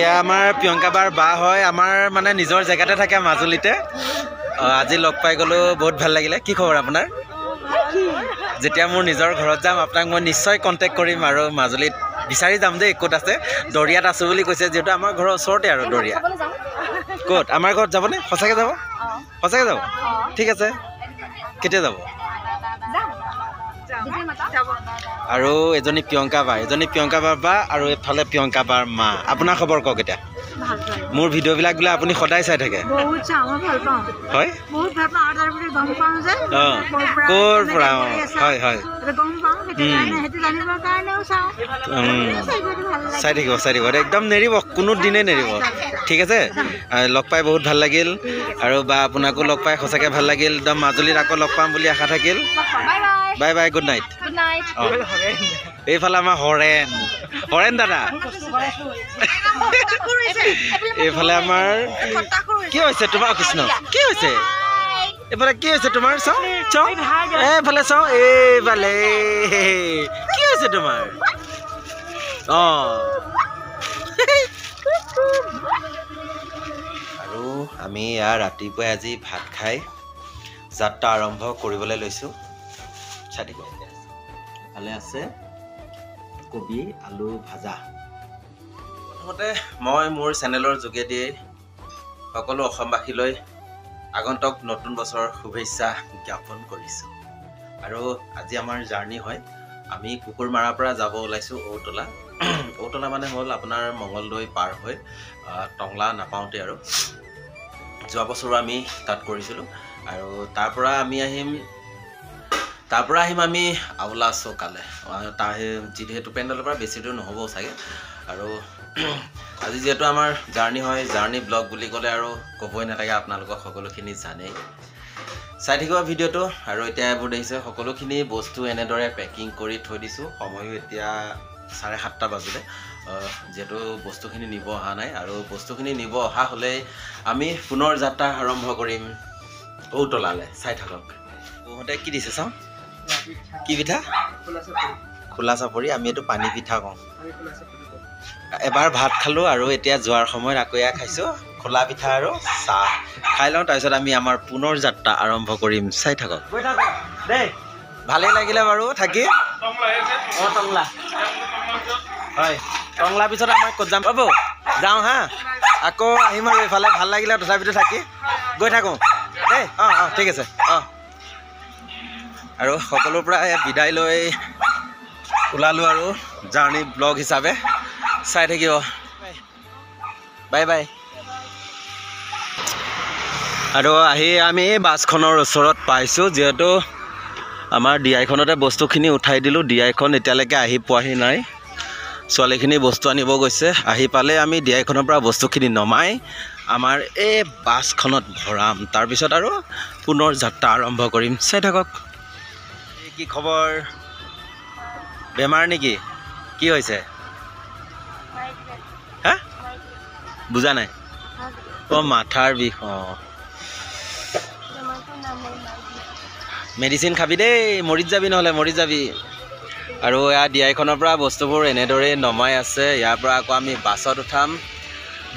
এয়া আমাৰ প্ৰিয়ংকা বাৰ বা হয় আমাৰ মানে নিজৰ জেগাতে থাকে মাজুলীতে আজি লগ পাই গ'লো বহুত ভাল লাগিলে কি খবৰ আপোনাৰ যেতিয়া মোৰ নিজৰ ঘৰত যাম আপোনাক মই নিশ্চয় কণ্টেক্ট কৰিম আৰু মাজুলীত বিচাৰি যাম দেই ক'ত আছে দৰিয়াত আছোঁ বুলি কৈছে যিহেতু আমাৰ ঘৰৰ ওচৰতে আৰু দৰিয়া ক'ত আমাৰ ঘৰত যাবনে সঁচাকৈ যাব সঁচাকৈ যাব ঠিক আছে কেতিয়া যাব আৰু এজনী প্ৰিয়ংকা বাৰ বা আৰু এফালে প্ৰিয়ংকা বাৰ মা আপোনাৰ খবৰ কওক এতিয়া মোৰ ভিডিঅ'বিলাক বোলে আপুনি সদায় চাই থাকে হয় ক'ৰ পৰা হয় হয় চাই থাকিব একদম নেৰিব কোনো দিনেই নেৰিব ঠিক আছে লগ পাই বহুত ভাল লাগিল আৰু বা আপোনাকো লগ পাই সঁচাকৈ ভাল লাগিল একদম মাজুলীত আকৌ লগ পাম বুলি আশা থাকিল বাই বাই গুড নাইট এইফালে আমাৰ হৰেণ দাদা এইফালে আমাৰ কি হৈছে তোমাৰ কৃষ্ণ কি হৈছে এইফালে কি হৈছে তোমাৰ চাওঁ এইফালে চাওঁ এইফালে কি হৈছে তোমাৰ আৰু আমি ইয়াৰ ৰাতিপুৱাই আজি ভাত খাই যাত্ৰা আৰম্ভ কৰিবলৈ লৈছোঁ এফালে আছে কবি আলু ভাজা প্ৰথমতে মই মোৰ চেনেলৰ যোগেদি সকলো অসমবাসীলৈ আগন্তুক নতুন বছৰৰ শুভেচ্ছা জ্ঞাপন কৰিছোঁ আৰু আজি আমাৰ জাৰ্ণি হয় আমি কুকুৰমাৰাৰ পৰা যাব ওলাইছোঁ ঔতলা মানে হ'ল আপোনাৰ মঙলদৈ পাৰ হৈ টংলা নাপাওঁতে আৰু যোৱা বছৰো আমি তাত কৰিছিলোঁ আৰু তাৰ পৰা আহিম আমি আউলা চৌকালে তাৰ যিহেতু পেণ্ডেলৰ পৰা বেছি দূৰ নহ'বও চাগে আৰু আজি যিহেতু আমাৰ জাৰ্ণি হয় জাৰ্ণি ব্লগ বুলি ক'লে আৰু ক'বই নালাগে আপোনালোকক সকলোখিনি জানেই চাই থাকিব ভিডিঅ'টো আৰু এতিয়া এইবোৰ দেখিছে সকলোখিনি বস্তু এনেদৰে পেকিং কৰি থৈ দিছোঁ সময়ো এতিয়া 7:30 বাজিলে যেহেতু বস্তুখিনি নিব অহা নাই আৰু বস্তুখিনি নিব অহা হ'লে আমি পুনৰ যাত্ৰা আৰম্ভ কৰিম ঔতলালৈ চাই থাকক বহুতে কি দিছে চাওঁ কি পিঠা খোলা চাপৰি আমি এইটো পানী পিঠা কওঁ এবাৰ ভাত খালোঁ আৰু এতিয়া যোৱাৰ সময়ত আকৌ এয়া খাইছোঁ খোলা পিঠা আৰু চাহ খাই লওঁ তাৰপিছত আমি আমাৰ পুনৰ যাত্ৰা আৰম্ভ কৰিম চাই থাকক দেই ভালেই লাগিলে বাৰু থাকি টংলা হয় টংলাৰ পিছত আমাৰ ক'ত যাম পাব যাওঁ হা আকৌ আহিম আৰু এইফালে ভাল লাগিলে তথাপিতো থাকি গৈ থাকোঁ দেই ঠিক আছে আৰু সকলোৰ পৰা বিদায় লৈ ওলালোঁ আৰু জাৰ্ণি ব্লগ হিচাপে চাই থাকিব বাই বাই আৰু আহি আমি বাছখনৰ ওচৰত পাইছোঁ যিহেতু আমাৰ ডিআইখনতে বস্তুখিনি উঠাই দিলোঁ ডিআইখন এতিয়ালৈকে আহি পোৱাহি নাই ছোৱালীখিনি বস্তু আনিব গৈছে আহি পালে আমি ডিআইখনৰ পৰা বস্তুখিনি নমাই আমাৰ এই বাছখনত ভৰাম তাৰপিছত আৰু পুনৰ যাত্ৰা আৰম্ভ কৰিম চাই থাকক কি খবৰ বেমাৰ নেকি কি হৈছে হা বুজা নাই মাথাৰ বিষ মেডিচিন খাবি দেই মৰিত যাবি নহ'লে মৰিত যাবি আৰু এয়া ডিআইখনৰ পৰা বস্তুবোৰ এনেদৰেই নমাই আছে ইয়াৰ পৰা আকৌ আমি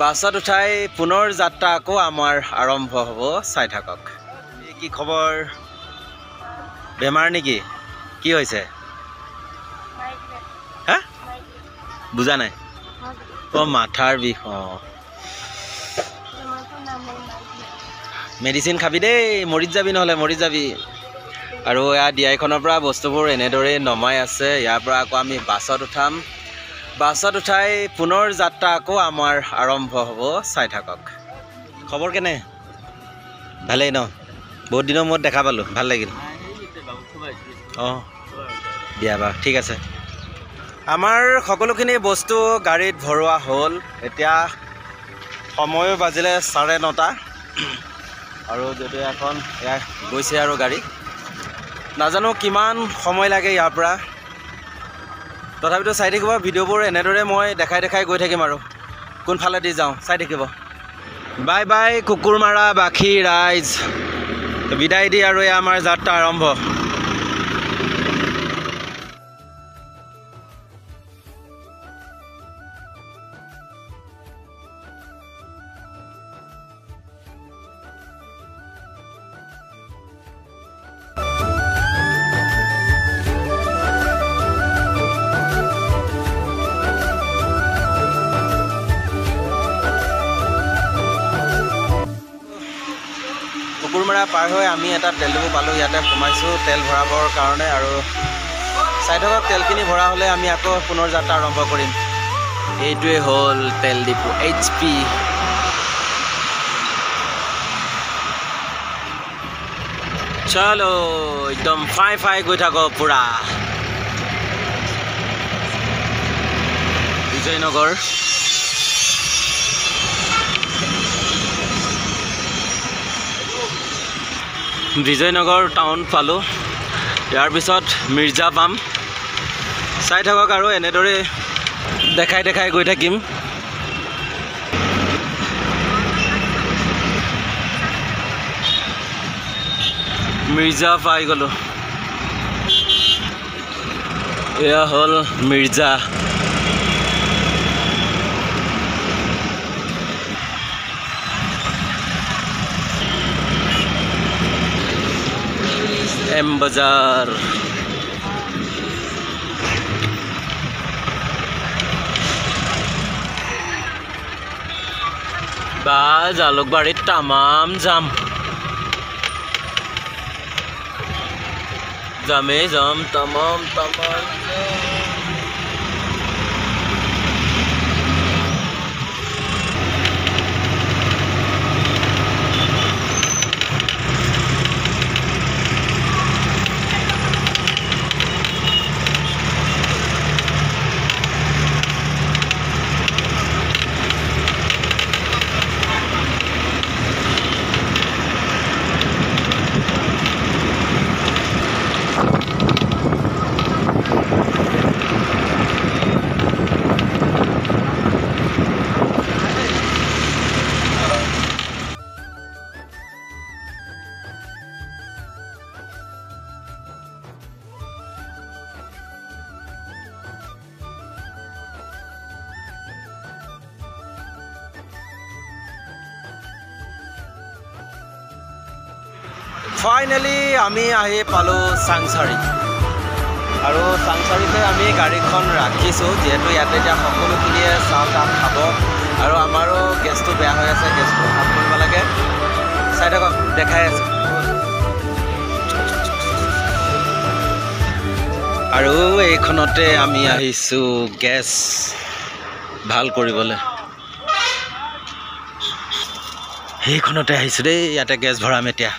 বাছত উঠাই পুনৰ যাত্ৰা আকৌ আমাৰ আৰম্ভ হ'ব চাই থাকক কি খবৰ বেমাৰ নেকি কি হৈছে হা বুজা নাই মাথাৰ বিষ মেডিচিন খাবি দেই মৰিত যাবি নহ'লে মৰিত যাবি আৰু এয়া ডিআইখনৰ পৰা বস্তুবোৰ এনেদৰেই নমাই আছে ইয়াৰ পৰা আকৌ আমি বাছত উঠাই পুনৰ যাত্ৰা আকৌ আমাৰ আৰম্ভ হ'ব চাই থাকক খবৰ কেনে ভালেই ন বহুত দিনৰ মূৰত দেখা পালোঁ ভাল লাগিল দিয়া বাৰু ঠিক আছে আমাৰ সকলোখিনি বস্তু গাড়ীত ভৰোৱা হ'ল এতিয়া সময়ো বাজিলে 9:30 আৰু যদি এখন এয়া গৈছে আৰু গাড়ী নাজানো কিমান সময় লাগে ইয়াৰ পৰা তথাপিতো চাই থাকিব ভিডিঅ'বোৰ এনেদৰে মই দেখাই গৈ থাকিম আৰু কোনফালেদি যাওঁ চাই থাকিব বাই বাই কুকুৰমাৰা বাখী ৰাইজ বিদায় দি আৰু এয়া আমাৰ যাত্ৰা আৰম্ভ কেমেৰা পাৰ হৈ আমি এটা তেল ডিপু পালোঁ। ইয়াতে সোমাইছোঁ তেল ভৰাবৰ কাৰণে আৰু চাই থাকক তেলখিনি ভৰা হ'লে আমি আকৌ পুনৰ যাত্ৰা আৰম্ভ কৰিম। এইটোৱে হ'ল তেল ডিপু HP। চলো একদম ফাই ফাই গৈ থাকক পুৰা বিজয়নগৰ। বিজয়নগৰ টাউন পালোঁ। ইয়াৰ পিছত মিৰ্জা পাম। চাই থাকক আৰু এনেদৰে দেখাই দেখাই গৈ থাকিম। মিৰ্জা পাই গ'লোঁ। এয়া হ'ল মিৰ্জা। M Bazaar। বা জালুকবাৰীত তামাম যাম। যামেই যাম তামাম তামাম। ফাইনেলি আমি আহি পালোঁ চাংচাৰি। আৰু চাংচাৰিতে আমি গাড়ীখন ৰাখিছোঁ, যিহেতু ইয়াতে এতিয়া সকলোখিনিয়ে চাহ তাহ খাব আৰু আমাৰো গেছটো বেয়া হৈ আছে, গেছটো ভাল কৰিব লাগে। চাই থাকক দেখাই আছে। আৰু এইখনতে আমি আহিছোঁ গেছ ভাল কৰিবলৈ। সেইখনতে আহিছোঁ দেই, ইয়াতে গেছ ভৰাম এতিয়া।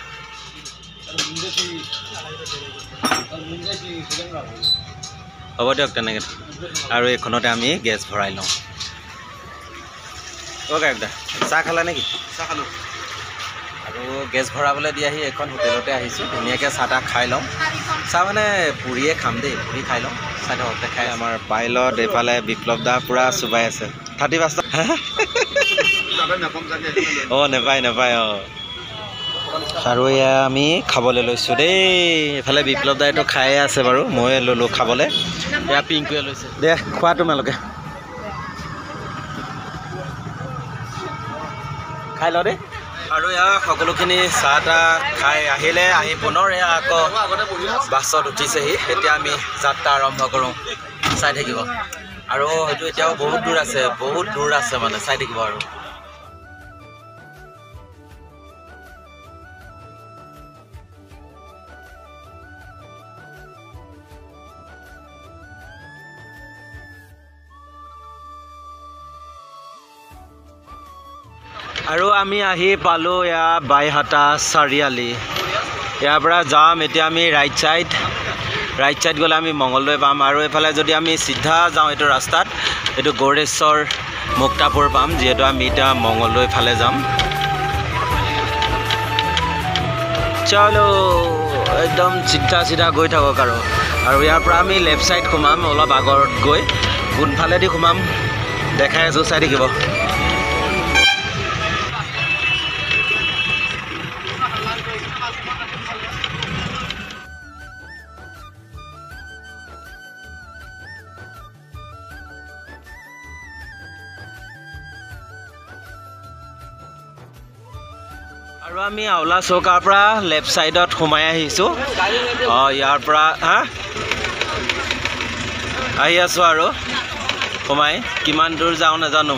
হ'ব দিয়ক তেনেকৈ। আৰু এইখনতে আমি গেছ ভৰাই লওঁ। অ' গায়কদা চাহ খালা নেকি? চাহ খালোঁ। আৰু গেছ ভৰাবলৈ দি আহি এইখন হোটেলতে আহিছোঁ। ধুনীয়াকৈ চাহ তাহ খাই লওঁ। চাহ মানে পুৰিয়ে খাম দেই, পুৰি খাই লওঁ। চাই থাকক দেখাই। আমাৰ পাইলট এইফালে বিপ্লৱ দা পূৰা চুবাই আছে। 35 টকা। অঁ নেপায় নেপায়। অঁ আৰু এয়া আমি খাবলৈ লৈছোঁ দেই। এইফালে বিপ্লৱ দাইটো খায়ে আছে বাৰু, ময়ে ল'লোঁ খাবলৈ। এয়া পিংকুৱে লৈছে। দে খোৱা তোমালোকে, খাই ল দেই। আৰু এয়া সকলোখিনি চাহ তাহ খাই আহিলে, আহি পুনৰ এয়া আকৌ বাছত উঠিছেহি। এতিয়া আমি যাত্ৰা আৰম্ভ কৰোঁ। চাই থাকিব। আৰু হয়তো এতিয়াও বহুত দূৰ আছে, বহুত দূৰ আছে মানে, চাই থাকিব। আৰু আমি আহি পালোঁ এয়া বাইহাটা চাৰিআলি। ইয়াৰ পৰা যাম এতিয়া আমি ৰাইট ছাইড গ'লে আমি মঙলদৈ পাম। আৰু এইফালে যদি আমি চিধা যাওঁ এইটো ৰাস্তাত, এইটো গৌৰেশ্বৰ মুক্তাপুৰ পাম, যিহেতু আমি এতিয়া মঙলদৈ ফালে যাম। চলো একদম চিধা গৈ থাকক। আৰু ইয়াৰ পৰা আমি লেফ্ট ছাইড সোমাম, অলপ আগত গৈ কোনফালেদি সোমাম দেখাই আছোঁ, চাই থাকিব। আৰু আমি আউলা চৌকাৰ পৰা লেফ্ট ছাইডত সোমাই আহিছোঁ। ইয়াৰ পৰা আহি আছোঁ আৰু সোমাই। কিমান দূৰ যাওঁ নাজানো।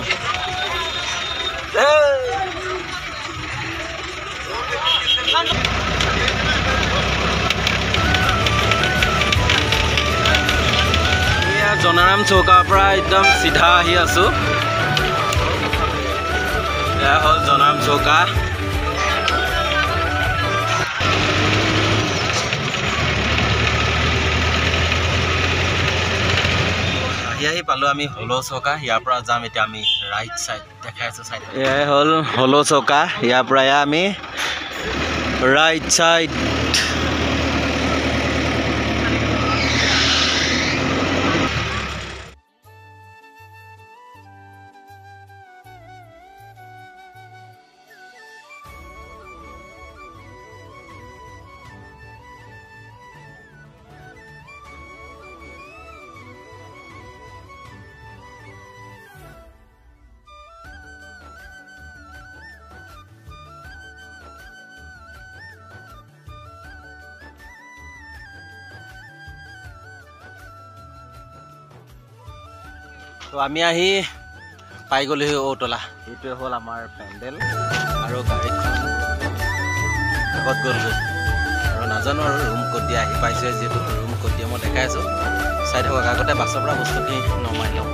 জনাম চৌকাৰ পৰা একদম চিধা আহি আছো এয়া হ'ল জনাম চৌকা আহি পালো আমি হলো চৌকা ইয়াৰ পৰা যাম এতিয়া আমি ৰাইট সাইড দেখাই আছো সাইড এয়াই হ'ল হলো চৌকা ইয়াৰ পৰা আমি ৰাইট সাইড তো আমি আহি পাই গ'লোহি ঔতলা এইটোৱে হ'ল আমাৰ পেণ্ডেল আৰু গাড়ীখন ক'ত গ'লগৈ আৰু নাজানো আৰু ৰুম ক'ত দিয়া আহি পাইছোঁ যিহেতু ৰুম ক'ত দিয়া মই দেখাই আছোঁ চাই থাকক আগতে বাছৰ পৰা বস্তুখিনি নমাই লওঁ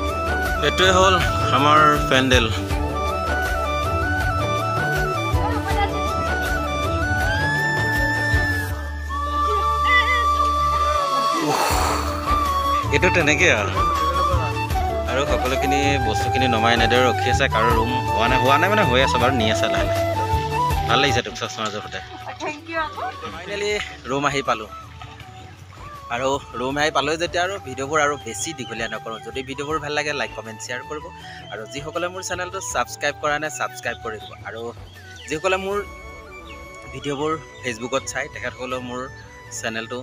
এইটোৱে হ'ল আমাৰ পেণ্ডেল এইটো তেনেকৈ আৰু সকলোখিনি বস্তুখিনি নমাই এনেদৰে ৰখি আছে কাৰো ৰুম হোৱা নাই মানে হৈ আছে বাৰু নি আছে লাহে লাহে ভাল লাগিছে তোক চশমাৰ জোৰতে ফাইনেলি ৰুম আহি পালোঁ আৰু ৰুম আহি পালোঁ যেতিয়া আৰু ভিডিঅ'বোৰ আৰু বেছি দীঘলীয়া নকৰোঁ যদি ভিডিঅ'বোৰ ভাল লাগে লাইক কমেণ্ট শ্বেয়াৰ কৰিব আৰু যিসকলে মোৰ চেনেলটো ছাবস্ক্ৰাইব কৰা নাই ছাবস্ক্ৰাইব কৰি দিব আৰু যিসকলে মোৰ ভিডিঅ'বোৰ ফেচবুকত চাই তেখেতসকলেও মোৰ চেনেলটো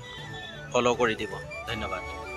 ফ'ল' কৰি দিব ধন্যবাদ